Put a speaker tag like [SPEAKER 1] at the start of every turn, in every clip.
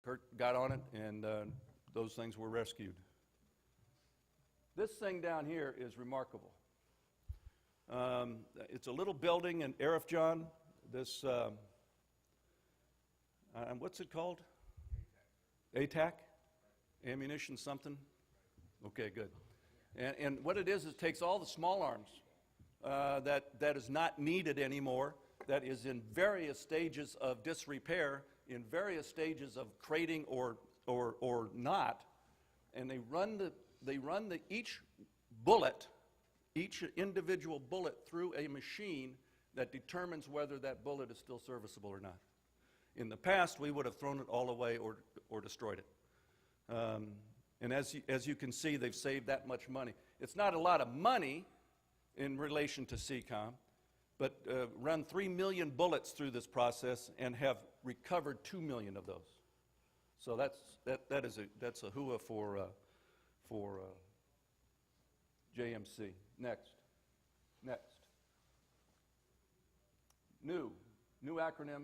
[SPEAKER 1] Kurt got on it, and those things were rescued. This thing down here is remarkable. It's a little building in Arifjan. This, what's it called? ATAC? Ammunition something? Okay, good. And what it is, it takes all the small arms that is not needed anymore, that is in various stages of disrepair, in various stages of crating or not, and they run each bullet, each individual bullet through a machine that determines whether that bullet is still serviceable or not. In the past, we would have thrown it all away or destroyed it. And as you can see, they've saved that much money. It's not a lot of money in relation to CCOM, but run 3 million bullets through this process and have recovered 2 million of those. So that's a hua for JMC. Next. New acronym.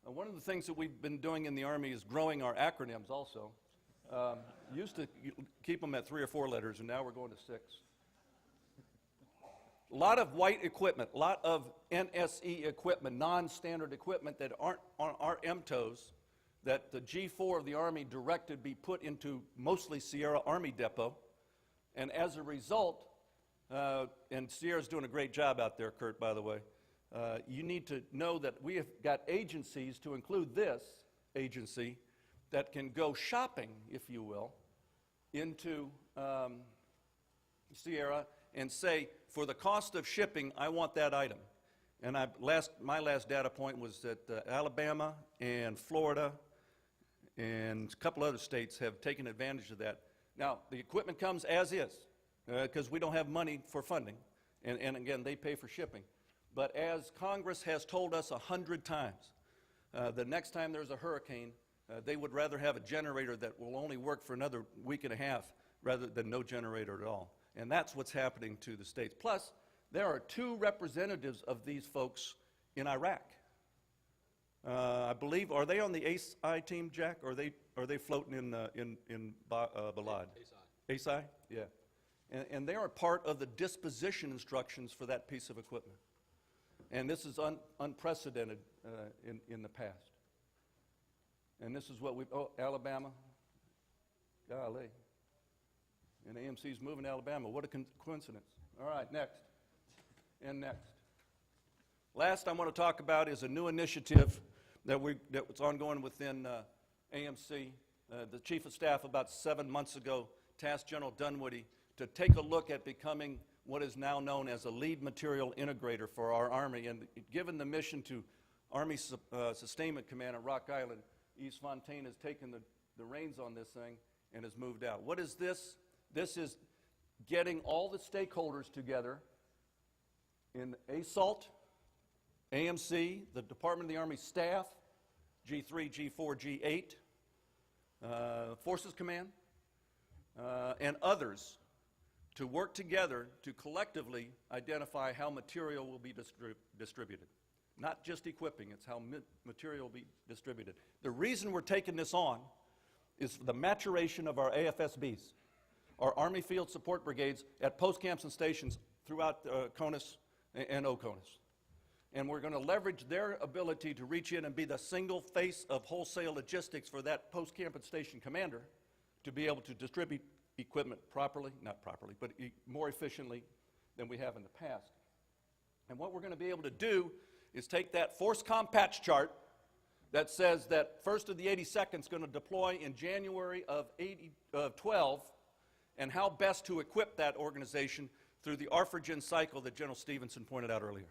[SPEAKER 1] One of the things that we've been doing in the Army is growing our acronyms also. Used to keep them at 3 or 4 letters, and now we're going to 6. A lot of white equipment, a lot of NSE equipment, non-standard equipment that aren't on our MTOs, that the G4 of the Army directed be put into mostly Sierra Army Depot. And as a result, and Sierra's doing a great job out there, Kurt, by the way, you need to know that we have got agencies, to include this agency, that can go shopping, if you will, into Sierra and say, for the cost of shipping, I want that item. And my last data point was that Alabama and Florida and a couple other states have taken advantage of that. Now, the equipment comes as is, because we don't have money for funding. And again, they pay for shipping. But as Congress has told us 100 times, the next time there's a hurricane, they would rather have a generator that will only work for another week and a half rather than no generator at all. And that's what's happening to the states. Plus, there are 2 representatives of these folks in Iraq. I believe, are they on the ASI team, Jack? Or are they floating in Balad? ASI? Yeah. And they are part of the disposition instructions for that piece of equipment. And this is unprecedented in the past. And this is what Alabama, golly. And AMC's moving to Alabama. What a coincidence. All right, next. And next. Last I want to talk about is a new initiative that was ongoing within AMC. The Chief of Staff about 7 months ago tasked General Dunwoody to take a look at becoming what is now known as a lead material integrator for our Army. And given the mission to Army Sustainment Command at Rock Island, Yves Fontaine has taken the reins on this thing and has moved out. What is this? This is getting all the stakeholders together in ASALT, AMC, the Department of the Army staff, G3, G4, G8, Forces Command, and others to work together to collectively identify how material will be distributed. Not just equipping, it's how material will be distributed. The reason we're taking this on is the maturation of our AFSBs, our Army Field Support Brigades at post camps and stations throughout CONUS and OCONUS. And we're going to leverage their ability to reach in and be the single face of wholesale logistics for that post camp and station commander to be able to distribute equipment properly, not properly, but more efficiently than we have in the past. And what we're going to be able to do is take that FORCECOM patch chart that says that 1st of the 82nd is going to deploy in January of 12, and how best to equip that organization through the ARFRGEN cycle that General Stevenson pointed out earlier.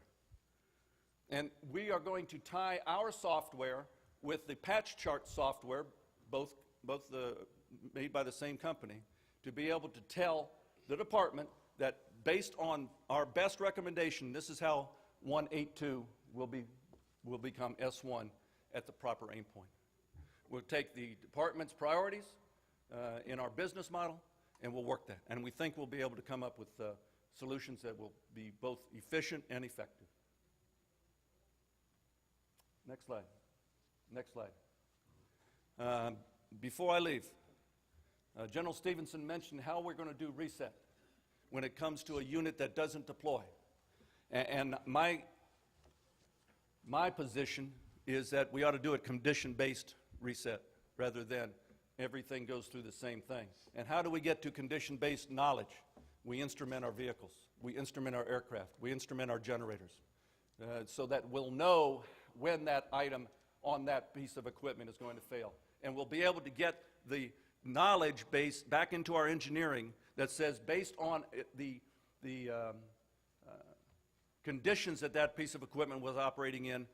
[SPEAKER 1] And we are going to tie our software with the patch chart software, both made by the same company, to be able to tell the department that based on our best recommendation, this is how 182 will become S1 at the proper aim point. We'll take the department's priorities in our business model, and we'll work that. And we think we'll be able to come up with solutions that will be both efficient and effective. Next slide. Next slide. Before I leave, General Stevenson mentioned how we're going to do reset when it comes to a unit that doesn't deploy. And my position is that we ought to do a condition-based reset rather than everything goes through the same thing. And how do we get to condition-based knowledge? We instrument our vehicles. We instrument our aircraft. We instrument our generators so that we'll know when that item on that piece of equipment is going to fail. And we'll be able to get the knowledge base back into our engineering that says, based on the conditions that that piece of equipment was operating in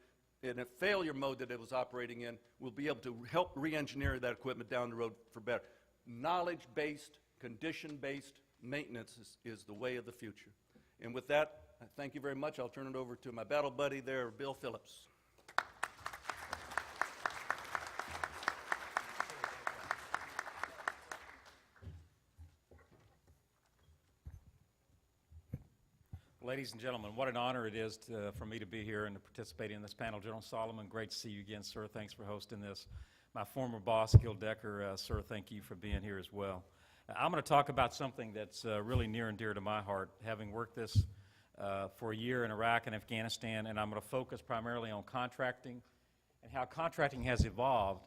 [SPEAKER 1] a failure mode that it was operating in, we'll be able to help re-engineer that equipment down the road for better. Knowledge-based, condition-based maintenance is the way of the future. And with that, I thank you very much. I'll turn it over to my battle buddy there, Bill Phillips.
[SPEAKER 2] Ladies and gentlemen, what an honor it is for me to be here and to participate in this panel. General Solomon, great to see you again, sir. Thanks for hosting this. My former boss, Gil Decker, sir, thank you for being here as well. I'm going to talk about something that's really near and dear to my heart, having worked this for a year in Iraq and Afghanistan, and I'm going to focus primarily on contracting and how contracting has evolved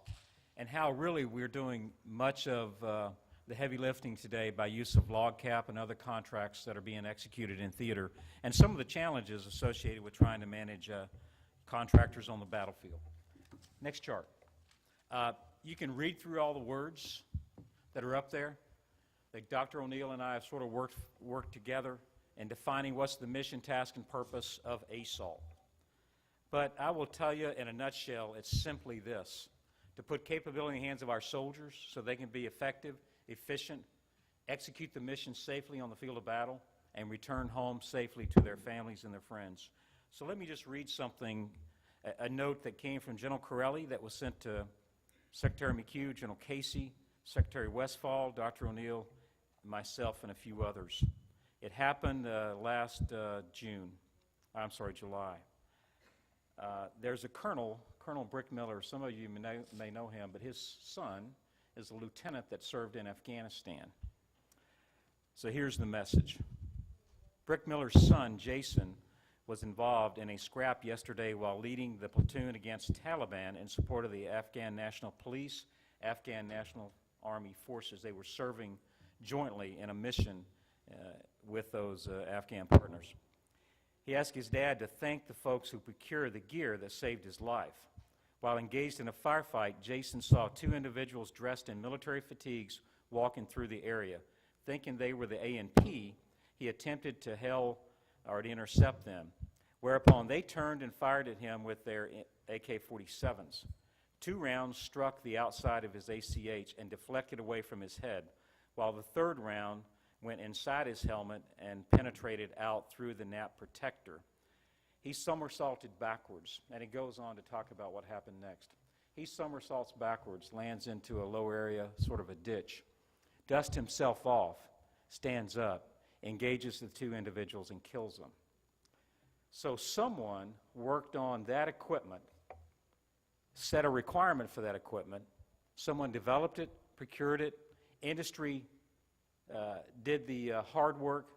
[SPEAKER 2] and how really we're doing much of the heavy lifting today by use of log cap and other contracts that are being executed in theater, and some of the challenges associated with trying to manage contractors on the battlefield. Next chart. You can read through all the words that are up there. That Dr. O'Neill and I have sort of worked together in defining what's the mission, task, and purpose of ASALT. But I will tell you in a nutshell, it's simply this: to put capability in the hands of our soldiers so they can be effective, efficient, execute the mission safely on the field of battle, and return home safely to their families and their friends. So let me just read something, a note that came from General Corelli that was sent to Secretary McHugh, General Casey, Secretary Westfall, Dr. O'Neill, myself, and a few others. It happened last July. There's a Colonel Brick Miller. Some of you may know him, but his son is a lieutenant that served in Afghanistan. So here's the message. Brick Miller's son, Jason, was involved in a scrap yesterday while leading the platoon against Taliban in support of the Afghan National Police, Afghan National Army forces. They were serving jointly in a mission with those Afghan partners. He asked his dad to thank the folks who procured the gear that saved his life. While engaged in a firefight, Jason saw two individuals dressed in military fatigues walking through the area. Thinking they were the ANP, he attempted to intercept them, whereupon they turned and fired at him with their AK-47s. 2 rounds struck the outside of his ACH and deflected away from his head, while the 3rd round went inside his helmet and penetrated out through the nap protector. He somersaulted backwards, and he goes on to talk about what happened next. He somersaults backwards, lands into a low area, sort of a ditch, dusts himself off, stands up, engages the 2 individuals, and kills them. So someone worked on that equipment, set a requirement for that equipment. Someone developed it, procured it. Industry did the hard work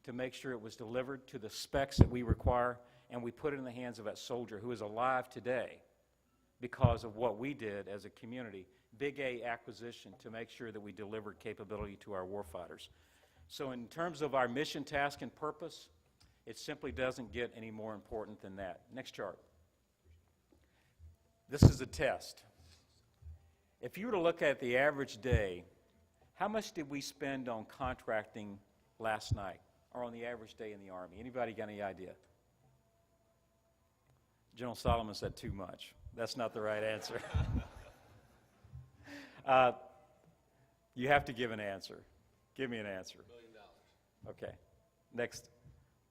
[SPEAKER 2] to make sure it was delivered to the specs that we require, and we put it in the hands of that soldier who is alive today because of what we did as a community. Big A acquisition to make sure that we delivered capability to our warfighters. So in terms of our mission, task, and purpose, it simply doesn't get any more important than that. Next chart. This is a test. If you were to look at the average day, how much did we spend on contracting last night, or on the average day in the Army? Anybody got any idea? General Solomon said too much. That's not the right answer. You have to give an answer. Give me an answer. $1 billion. Okay. Next.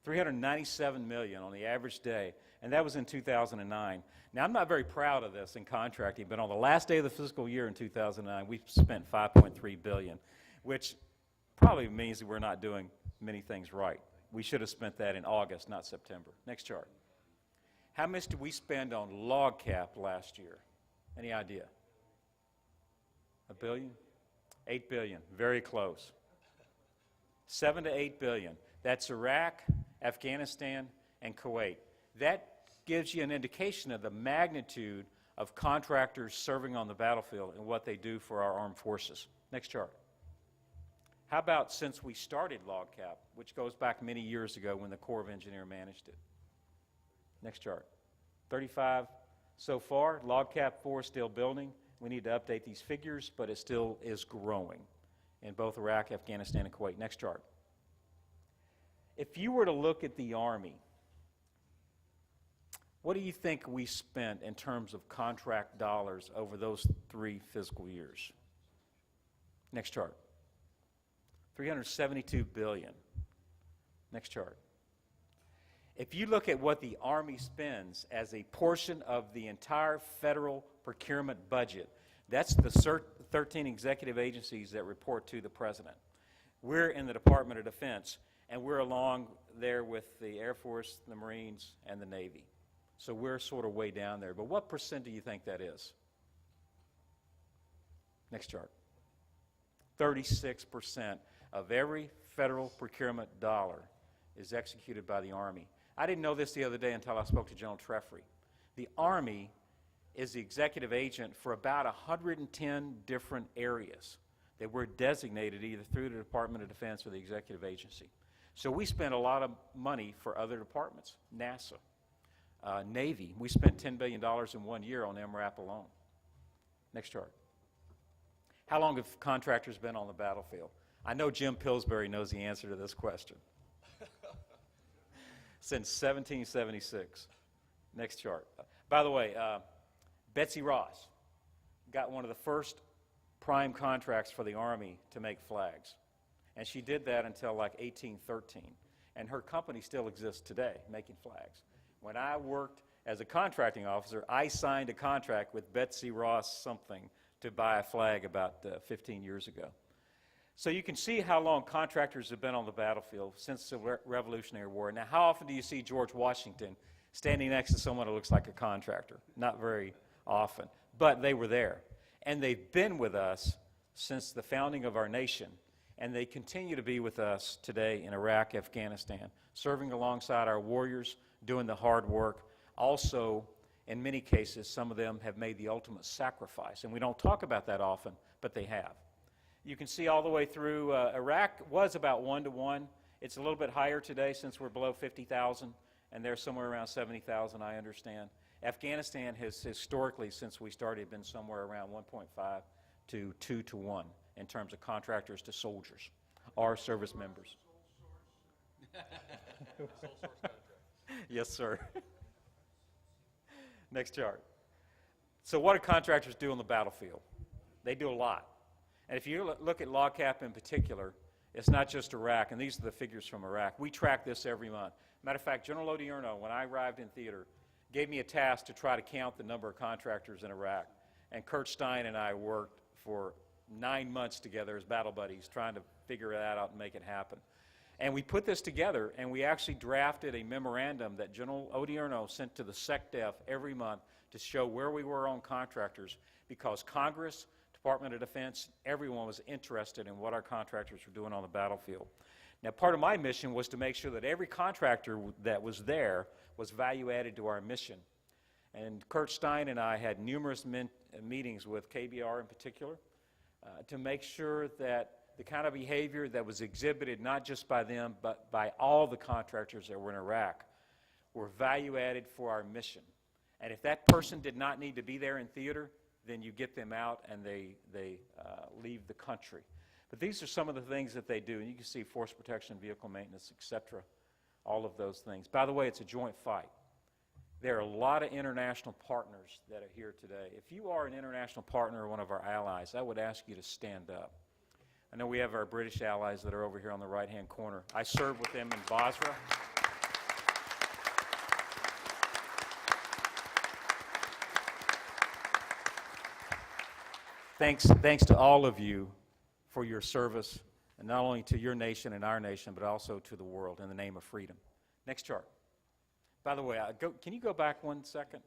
[SPEAKER 2] $397 million on the average day, and that was in 2009. Now, I'm not very proud of this in contracting, but on the last day of the fiscal year in 2009, we spent $5.3 billion, which probably means that we're not doing many things right. We should have spent that in August, not September. Next chart. How much did we spend on log cap last year? Any idea? $1 billion? 8 billion, very close. 7 to 8 billion. That's Iraq, Afghanistan, and Kuwait. That gives you an indication of the magnitude of contractors serving on the battlefield and what they do for our armed forces. Next chart. How about since we started LOGCAP, which goes back many years ago when the Corps of Engineers managed it? Next chart. 35 so far. LOGCAP 4 is still building. We need to update these figures, but it still is growing in both Iraq, Afghanistan, and Kuwait. Next chart. If you were to look at the Army, what do you think we spent in terms of contract dollars over those 3 fiscal years? Next chart. $372 billion. Next chart. If you look at what the Army spends as a portion of the entire federal procurement budget, that's the 13 executive agencies that report to the President. We're in the Department of Defense, and we're along there with the Air Force, the Marines, and the Navy. So we're sort of way down there. But what percent do you think that is? Next chart. 36% of every federal procurement dollar is executed by the Army. I didn't know this the other day until I spoke to General Trefry. The Army is the executive agent for about 110 different areas that were designated either through the Department of Defense or the executive agency. So we spend a lot of money for other departments. NASA, Navy, we spent $10 billion in 1 year on MRAP alone. Next chart. How long have contractors been on the battlefield? I know Jim Pillsbury knows the answer to this question. Since 1776. Next chart. By the way, Betsy Ross got one of the first prime contracts for the Army to make flags. And she did that until like 1813. And her company still exists today, making flags. When I worked as a contracting officer, I signed a contract with Betsy Ross something to buy a flag about 15 years ago. So you can see how long contractors have been on the battlefield since the Revolutionary War. Now, how often do you see George Washington standing next to someone who looks like a contractor? Not very often. But they were there. And they've been with us since the founding of our nation. And they continue to be with us today in Iraq, Afghanistan, serving alongside our warriors, doing the hard work. Also, in many cases, some of them have made the ultimate sacrifice. And we don't talk about that often, but they have. You can see all the way through, Iraq was about 1-to-1. It's a little bit higher today since we're below 50,000, and they're somewhere around 70,000, I understand. Afghanistan has historically, since we started, been somewhere around 1.5 to 2-to-1 in terms of contractors to soldiers, or service members. Yes, sir. Next chart. So what do contractors do on the battlefield? They do a lot. And if you look at LOGCAP in particular, it's not just Iraq, and these are the figures from Iraq. We track this every month. Matter of fact, General Odierno, when I arrived in theater, gave me a task to try to count the number of contractors in Iraq. And Kurt Stein and I worked for 9 months together as battle buddies, trying to figure that out and make it happen. And we put this together, and we actually drafted a memorandum that General Odierno sent to the SecDef every month to show where we were on contractors, because Congress, Department of Defense, everyone was interested in what our contractors were doing on the battlefield. Now, part of my mission was to make sure that every contractor that was there was value added to our mission. And Kurt Stein and I had numerous meetings with KBR in particular to make sure that the kind of behavior that was exhibited not just by them but by all the contractors that were in Iraq were value added for our mission. And if that person did not need to be there in theater, then you get them out and they leave the country. But these are some of the things that they do, and you can see force protection, vehicle maintenance, etc., all of those things. By the way, it's a joint fight. There are a lot of international partners that are here today. If you are an international partner or one of our allies, I would ask you to stand up. I know we have our British allies that are over here on the right-hand corner. I served with them in Basra. Thanks to all of you for your service, and not only to your nation and our nation, but also to the world in the name of freedom. Next chart. By the way, can you go back 1 second?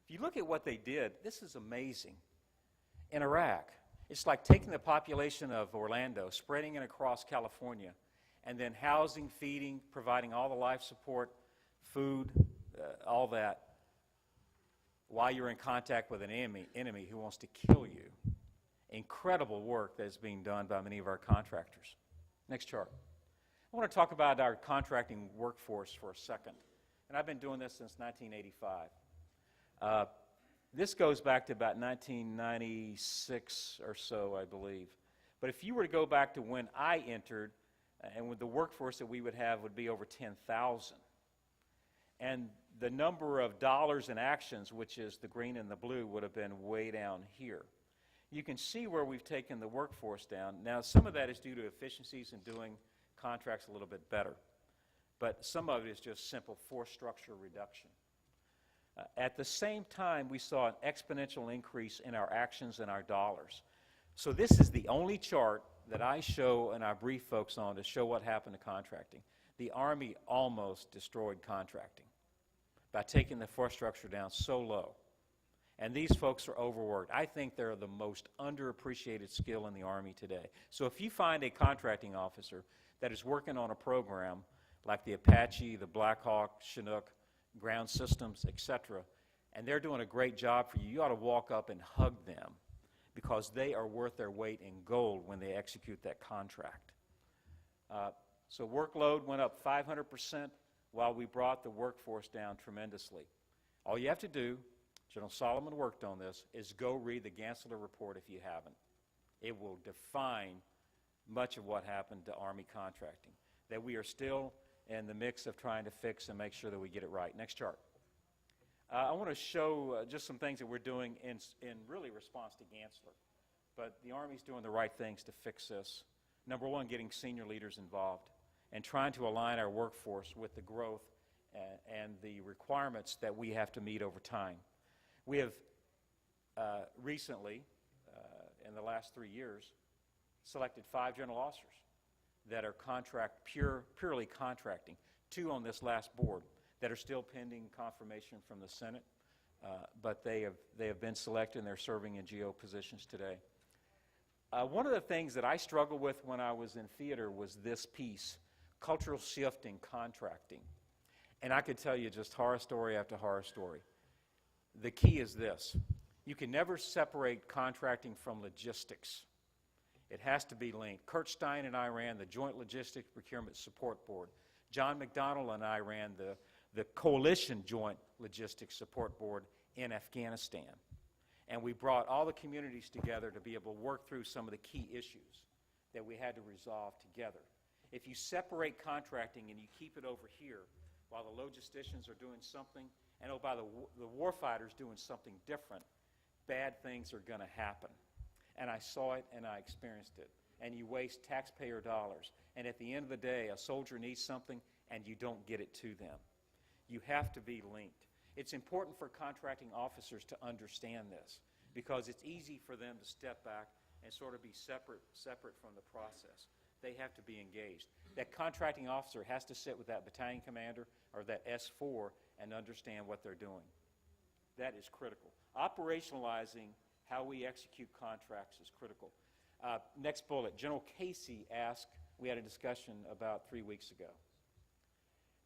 [SPEAKER 2] If you look at what they did, this is amazing. In Iraq, It's like taking the population of Orlando, spreading it across California, and then housing, feeding, providing all the life support, food, all that, while you're in contact with an enemy who wants to kill you. Incredible work that is being done by many of our contractors. Next chart. I want to talk about our contracting workforce for a second. And I've been doing this since 1985. This goes back to about 1996 or so, I believe. But if you were to go back to when I entered, and with the workforce that we would have would be over 10,000. And the number of dollars in actions, which is the green and the blue, would have been way down here. You can see where we've taken the workforce down. Now, some of that is due to efficiencies in doing contracts a little bit better. But some of it is just simple force structure reduction. At the same time, we saw an exponential increase in our actions and our dollars. So this is the only chart that I show and I brief folks on to show what happened to contracting. The Army almost destroyed contracting by taking the force structure down so low. And these folks are overworked. I think they're the most underappreciated skill in the Army today. So if you find a contracting officer that is working on a program like the Apache, the Black Hawk, Chinook, ground systems, etc., and they're doing a great job for you, you ought to walk up and hug them because they are worth their weight in gold when they execute that contract. So workload went up 500% while we brought the workforce down tremendously. All you have to do, General Solomon worked on this, is go read the Gansler report if you haven't. It will define much of what happened to Army contracting, that we are still in the mix of trying to fix and make sure that we get it right. Next chart. I want to show just some things that we're doing in really response to Gansler. But the Army's doing the right things to fix this. Number one, getting senior leaders involved and trying to align our workforce with the growth and the requirements that we have to meet over time. We have recently, in the last 3 years, selected 5 general officers that are purely contracting, 2 on this last board that are still pending confirmation from the Senate, but they have been selected and they're serving in GO positions today. One of the things that I struggled with when I was in theater was this piece, cultural shift in contracting. And I could tell you just horror story after horror story. The key is this. You can never separate contracting from logistics. It has to be linked. Kurt Stein and I ran the Joint Logistics Procurement Support Board. John McDonnell and I ran the Coalition Joint Logistics Support Board in Afghanistan. And we brought all the communities together to be able to work through some of the key issues that we had to resolve together. If you separate contracting and you keep it over here while the logisticians are doing something, and oh, by the warfighters doing something different, bad things are going to happen. And I saw it and I experienced it. And you waste taxpayer dollars. And at the end of the day, a soldier needs something and you don't get it to them. You have to be linked. It's important for contracting officers to understand this because it's easy for them to step back and sort of be separate from the process. They have to be engaged. That contracting officer has to sit with that battalion commander or that S4 and understand what they're doing. That is critical. Operationalizing how we execute contracts is critical. Next bullet, General Casey asked, we had a discussion about 3 weeks ago.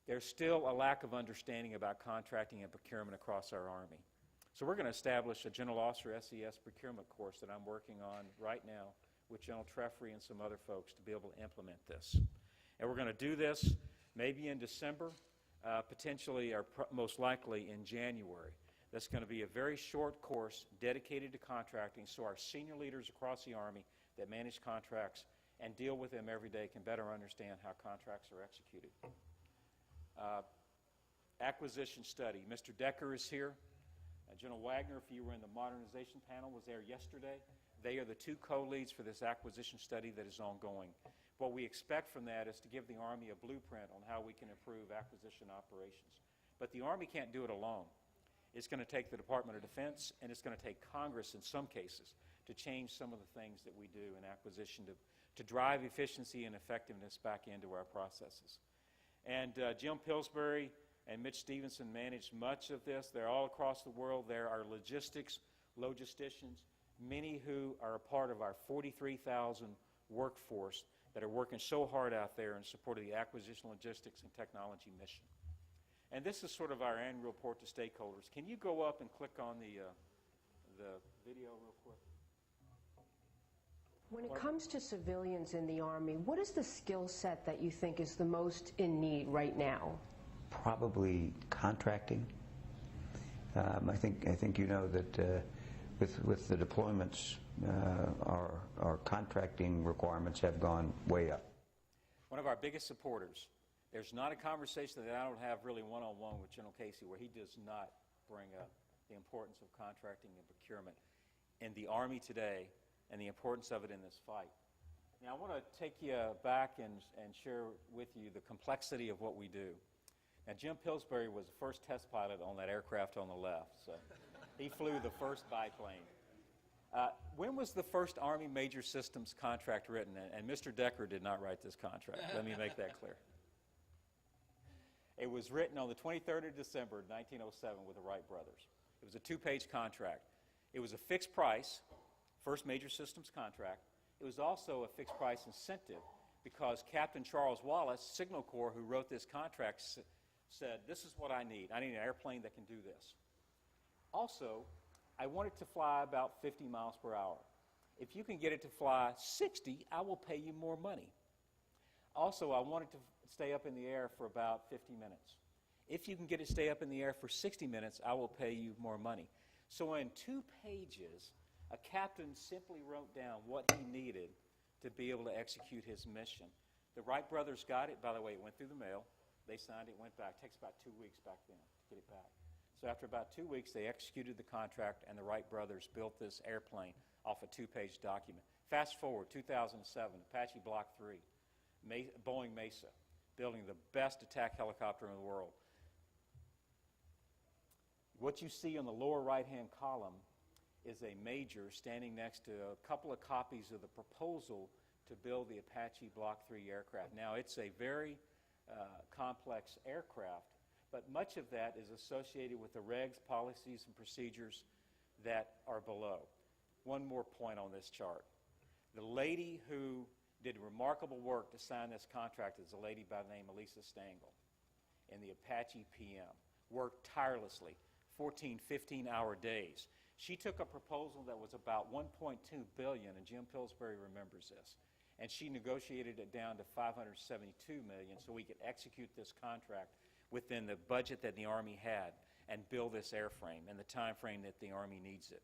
[SPEAKER 2] There's still a lack of understanding about contracting and procurement across our Army. So we're going to establish a General Officer SES procurement course that I'm working on right now with General Treffery and some other folks to be able to implement this. And we're going to do this maybe in December, potentially or most likely in January. That's going to be a very short course dedicated to contracting so our senior leaders across the Army that manage contracts and deal with them every day can better understand how contracts are executed. Acquisition study. Mr. Decker is here. General Wagner, if you were in the modernization panel, was there yesterday. They are the 2 co-leads for this acquisition study that is ongoing. What we expect from that is to give the Army a blueprint on how we can improve acquisition operations. But the Army can't do it alone. It's going to take the Department of Defense, and it's going to take Congress in some cases to change some of the things that we do in acquisition to drive efficiency and effectiveness back into our processes. And Jim Pillsbury and Mitch Stevenson manage much of this. They're all across the world. There are logisticians, many who are a part of our 43,000 workforce that are working so hard out there in support of the acquisition, logistics, and technology mission. And this is sort of our annual report to stakeholders. Can you go up and click on the video real quick?
[SPEAKER 3] When it comes to civilians in the Army, what is the skill set that you think is the most in need right now?
[SPEAKER 4] Probably contracting. I think you know that with the deployments, our contracting requirements have gone way up.
[SPEAKER 2] One of our biggest supporters. There's not a conversation that I don't have really one-on-one with General Casey where he does not bring up the importance of contracting and procurement in the Army today and the importance of it in this fight. Now, I want to take you back and share with you the complexity of what we do. Now, Jim Pillsbury was the first test pilot on that aircraft on the left, so he flew the first biplane. When was the first Army Major Systems contract written? And Mr. Decker did not write this contract. Let me make that clear. It was written on the 23rd of December, 1907, with the Wright brothers. It was a two-page contract. It was a fixed price, first Major Systems contract. It was also a fixed price incentive because Captain Charles Wallace, Signal Corps, who wrote this contract, said, this is what I need. I need an airplane that can do this. Also, I want it to fly about 50 miles per hour. If you can get it to fly 60, I will pay you more money. Also, I want it to stay up in the air for about 50 minutes. If you can get it to stay up in the air for 60 minutes, I will pay you more money. So in 2 pages, a captain simply wrote down what he needed to be able to execute his mission. The Wright brothers got it. By the way, it went through the mail. They signed it, went back. It takes about 2 weeks back then to get it back. So after about 2 weeks, they executed the contract, and the Wright brothers built this airplane off a 2-page document. Fast forward, 2007, Apache Block 3, Boeing Mesa, building the best attack helicopter in the world. What you see on the lower right-hand column is a major standing next to a couple of copies of the proposal to build the Apache Block 3 aircraft. Now, it's a very complex aircraft, but much of that is associated with the regs, policies, and procedures that are below. One more point on this chart. The lady who did remarkable work to sign this contract is a lady by the name of Elisa Stengel in the Apache PM. Worked tirelessly, 14, 15-hour days. She took a proposal that was about $1.2 billion, and Jim Pillsbury remembers this, and she negotiated it down to $572 million so we could execute this contract within the budget that the Army had and build this airframe in the time frame that the Army needs it.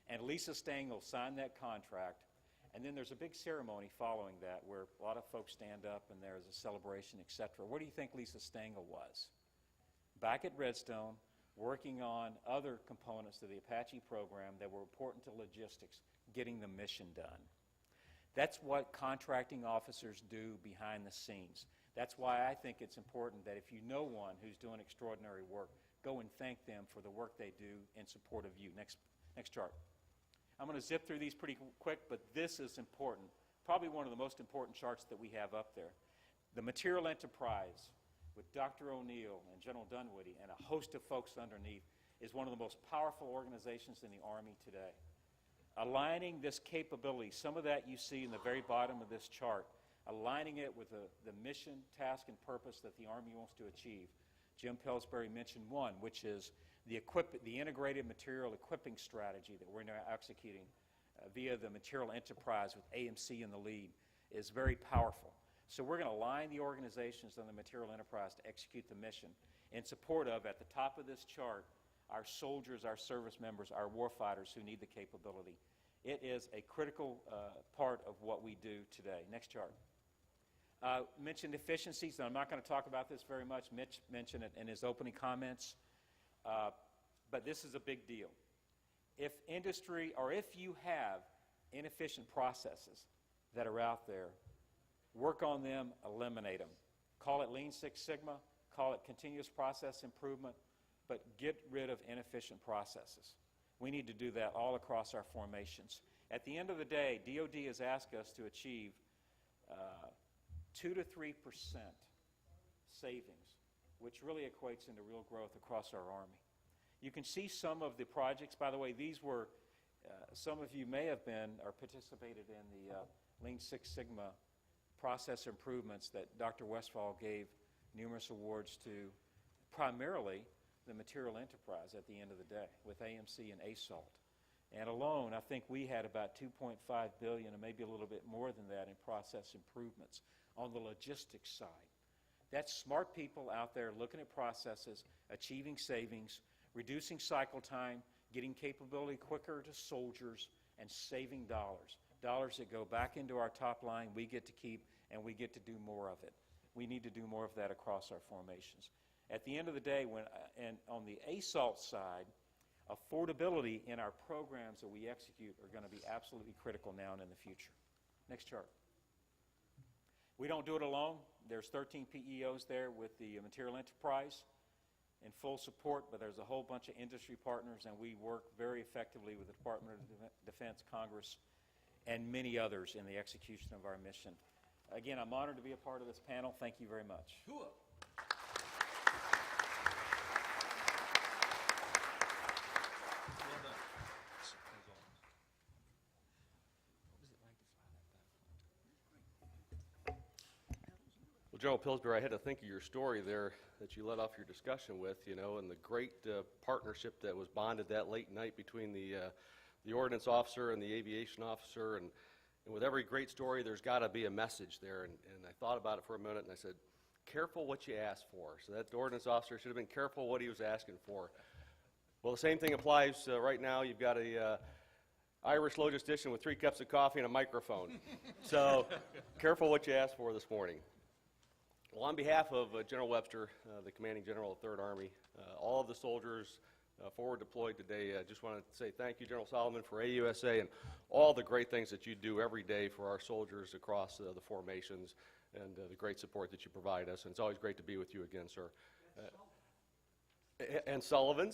[SPEAKER 2] And Lisa Stengel signed that contract, and then there's a big ceremony following that where a lot of folks stand up and there's a celebration, etc. Where do you think Lisa Stengel was? Back at Redstone, working on other components of the Apache program that were important to logistics, getting the mission done. That's what contracting officers do behind the scenes. That's why I think it's important that if you know one who's doing extraordinary work, go and thank them for the work they do in support of you. Next chart. I'm going to zip through these pretty quick, but this is important. Probably one of the most important charts that we have up there. The material enterprise with Dr. O'Neill and General Dunwoody and a host of folks underneath is one of the most powerful organizations in the Army today. Aligning this capability, some of that you see in the very bottom of this chart, aligning it with the mission, task, and purpose that the Army wants to achieve. Jim Pillsbury mentioned one, which is the integrated material equipping strategy that we're now executing via the material enterprise with AMC in the lead is very powerful. So we're going to align the organizations on the material enterprise to execute the mission in support of, at the top of this chart, our soldiers, our service members, our warfighters who need the capability. It is a critical part of what we do today. Next chart. Mentioned efficiencies, and I'm not going to talk about this very much. Mitch mentioned it in his opening comments, but this is a big deal. If industry, or if you have inefficient processes that are out there, work on them, eliminate them. Call it Lean Six Sigma, call it continuous process improvement, but get rid of inefficient processes. We need to do that all across our formations. At the end of the day, DOD has asked us to achieve 2 to 3% savings, which really equates into real growth across our Army. You can see some of the projects. By the way, these were Some of you may have been or participated in the Lean Six Sigma process improvements that Dr. Westphal gave numerous awards to, primarily the material enterprise at the end of the day with AMC and ASALT. And alone, I think we had about $2.5 billion, and maybe a little bit more than that, in process improvements on the logistics side. That's smart people out there looking at processes, achieving savings, reducing cycle time, getting capability quicker to soldiers, and saving dollars. Dollars that go back into our top line, we get to keep, and we get to do more of it. We need to do more of that across our formations. At the end of the day, and on the ASALT side, affordability in our programs that we execute are going to be absolutely critical now and in the future. Next chart. We don't do it alone. There's 13 PEOs there with the material enterprise in full support, but there's a whole bunch of industry partners, and we work very effectively with the Department of Defense, Congress, and many others in the execution of our mission. Again, I'm honored to be a part of this panel. Thank you very much.
[SPEAKER 5] Well, General Pillsbury, I had to think of your story there that you led off your discussion with, you know, and the great partnership that was bonded that late night between the ordnance officer and the aviation officer. And with every great story, there's got to be a message there. And I thought about it for a minute, and I said, careful what you ask for. So that ordnance officer should have been careful what he was asking for. Well, the same thing applies right now. You've got a Irish logistician with 3 cups of coffee and a microphone. So careful what you ask for this morning. Well, on behalf of General Webster, the Commanding General of 3rd Army, all of the soldiers forward deployed today, I just want to say thank you, General Solomon, for AUSA and all the great things that you do every day for our soldiers across the formations, and the great support that you provide us. And it's always great to be with you again, sir. And Solomon,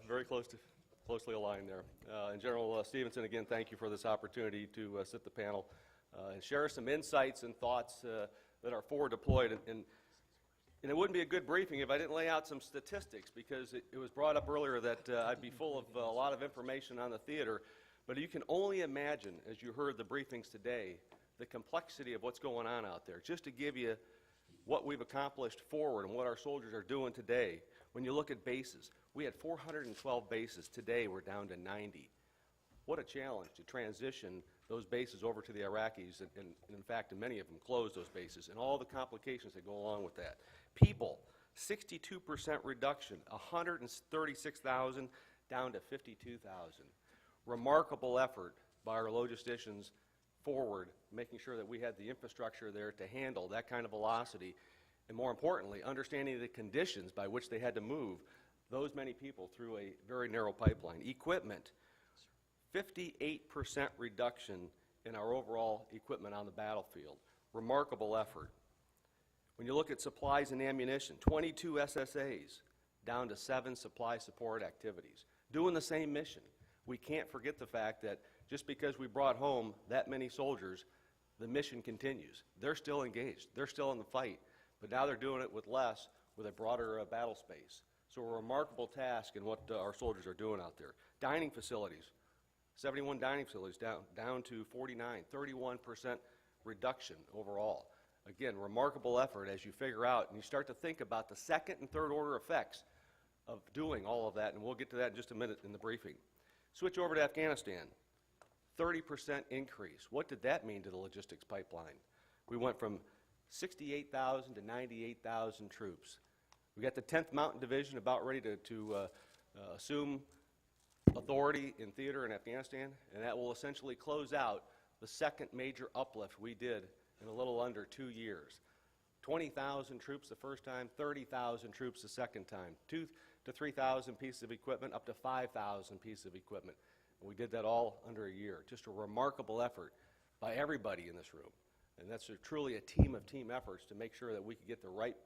[SPEAKER 5] very closely aligned there. And General Stevenson, again, thank you for this opportunity to sit the panel and share some insights and thoughts that are forward deployed. And it wouldn't be a good briefing if I didn't lay out some statistics, because it was brought up earlier that I'd be full of a lot of information on the theater. But you can only imagine, as you heard the briefings today, the complexity of what's going on out there. Just to give you what we've accomplished forward and what our soldiers are doing today. When you look at bases, we had 412 bases. Today we're down to 90. What a challenge to transition those bases over to the Iraqis, and in fact, many of them close those bases, and all the complications that go along with that. People, 62% reduction, 136,000 down to 52,000. Remarkable effort by our logisticians forward, making sure that we had the infrastructure there to handle that kind of velocity, and more importantly, understanding the conditions by which they had to move those many people through a very narrow pipeline. Equipment, 58% reduction in our overall equipment on the battlefield. Remarkable effort. When you look at supplies and ammunition, 22 SSAs down to 7 supply support activities. Doing the same mission. We can't forget the fact that just because we brought home that many soldiers, the mission continues. They're still engaged. They're still in the fight. But now they're doing it with less, with a broader battle space. So a remarkable task in what our soldiers are doing out there. Dining facilities. 71 dining facilities down to 49, 31% reduction overall. Again, remarkable effort as you figure out and you start to think about the second and third order effects of doing all of that, and we'll get to that in just a minute in the briefing. Switch over to Afghanistan, 30% increase. What did that mean to the logistics pipeline? We went from 68,000 to 98,000 troops. We got the 10th Mountain Division about ready to assume authority in theater in Afghanistan, and that will essentially close out the second major uplift we did in a little under 2 years. 20,000 troops the first time, 30,000 troops the second time, 2,000 to 3,000 pieces of equipment, up to 5,000 pieces of equipment. And we did that all under a year. Just a remarkable effort by everybody in this room. And that's truly a team of team efforts to make sure that we could get the right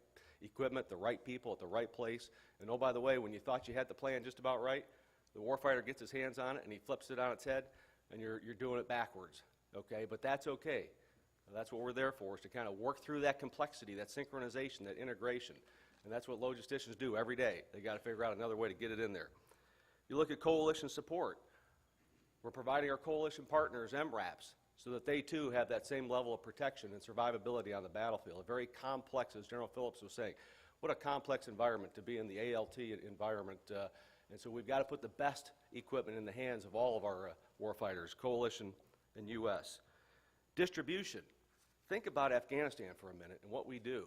[SPEAKER 5] equipment, the right people at the right place. And oh, by the way, when you thought you had the plan just about right, the warfighter gets his hands on it and he flips it on its head, and you're doing it backwards, okay? But that's okay. That's what we're there for, is to kind of work through that complexity, that synchronization, that integration. And that's what logisticians do every day. They got to figure out another way to get it in there. You look at coalition support. We're providing our coalition partners MRAPs so that they too have that same level of protection and survivability on the battlefield. A very complex, as General Phillips was saying, what a complex environment to be in the ALT environment. And so we've got to put the best equipment in the hands of all of our warfighters, coalition and U.S. Distribution. Think about Afghanistan for a minute and what we do.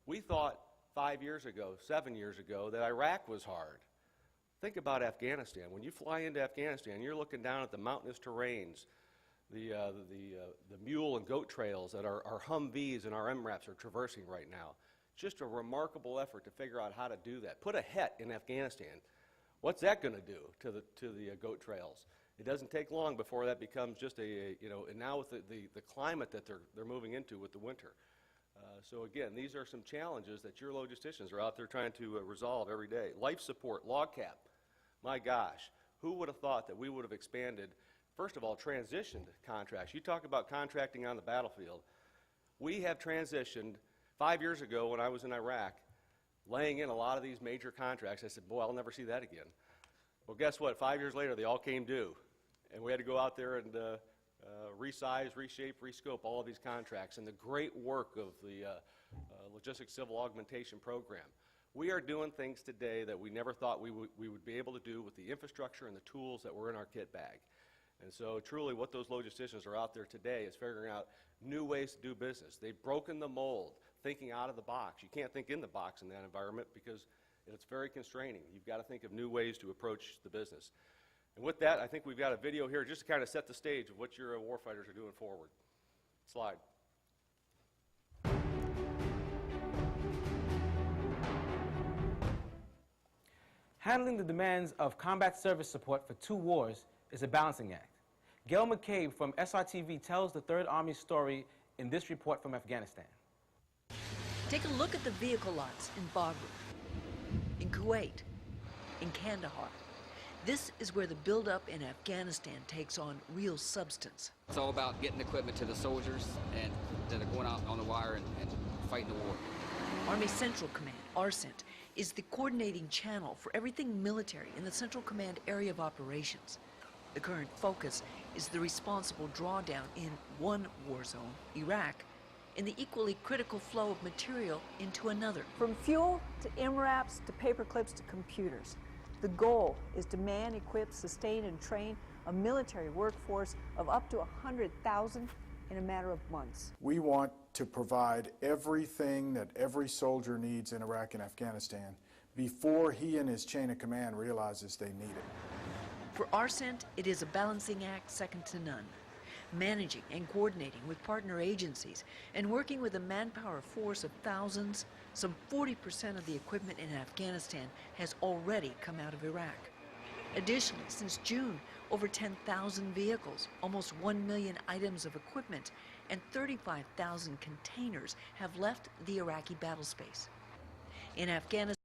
[SPEAKER 5] We thought 5 years ago, 7 years ago, that Iraq was hard. Think about Afghanistan. When you fly into Afghanistan, you're looking down at the mountainous terrains, the mule and goat trails that our Humvees and our MRAPs are traversing right now. Just a remarkable effort to figure out how to do that. Put a HET in Afghanistan. What's that going to do to the goat trails? It doesn't take long before that becomes just and now with the climate that they're moving into with the winter. So again, these are some challenges that your logisticians are out there trying to resolve every day. Life support, log cap. My gosh, who would have thought that we would have expanded, first of all, transitioned contracts. You talk about contracting on the battlefield. We have transitioned 5 years ago when I was in Iraq, laying in a lot of these major contracts. I said, boy, I'll never see that again. Well, guess what? 5 years later, they all came due. And we had to go out there and resize, reshape, rescope all of these contracts. And the great work of the Logistics Civil Augmentation Program. We are doing things today that we never thought we would be able to do with the infrastructure and the tools that were in our kit bag. And so truly what those logisticians are out there today is figuring out new ways to do business. They've broken the mold, thinking out of the box. You can't think in the box in that environment because it's very constraining. You've got to think of new ways to approach the business. And with that, I think we've got a video here just to kind of set the stage of what your warfighters are doing forward. Slide.
[SPEAKER 6] Handling the demands of combat service support for 2 wars is a balancing act. Gail McCabe from SRTV tells the 3rd Army's story in this report from Afghanistan.
[SPEAKER 7] Take a look at the vehicle lots in Bagram, in Kuwait, in Kandahar. This is where the buildup in Afghanistan takes on real substance.
[SPEAKER 8] It's all about getting equipment to the soldiers and that are going out on the wire and fighting the war.
[SPEAKER 7] Army Central Command, ARCENT, is the coordinating channel for everything military in the Central Command area of operations. The current focus is the responsible drawdown in one war zone, Iraq, and the equally critical flow of material into another.
[SPEAKER 9] From fuel to MRAPs to paper clips to computers. The goal is to man, equip, sustain, and train a military workforce of up to 100,000 in a matter of months.
[SPEAKER 10] We want to provide everything that every soldier needs in Iraq and Afghanistan before he and his chain of command realizes they need it.
[SPEAKER 7] For ARCENT, it is a balancing act second to none. Managing and coordinating with partner agencies and working with a manpower force of thousands, some 40% of the equipment in Afghanistan has already come out of Iraq. Additionally, since June, over 10,000 vehicles, almost 1 million items of equipment, and 35,000 containers have left the Iraqi battle space. In Afghanistan,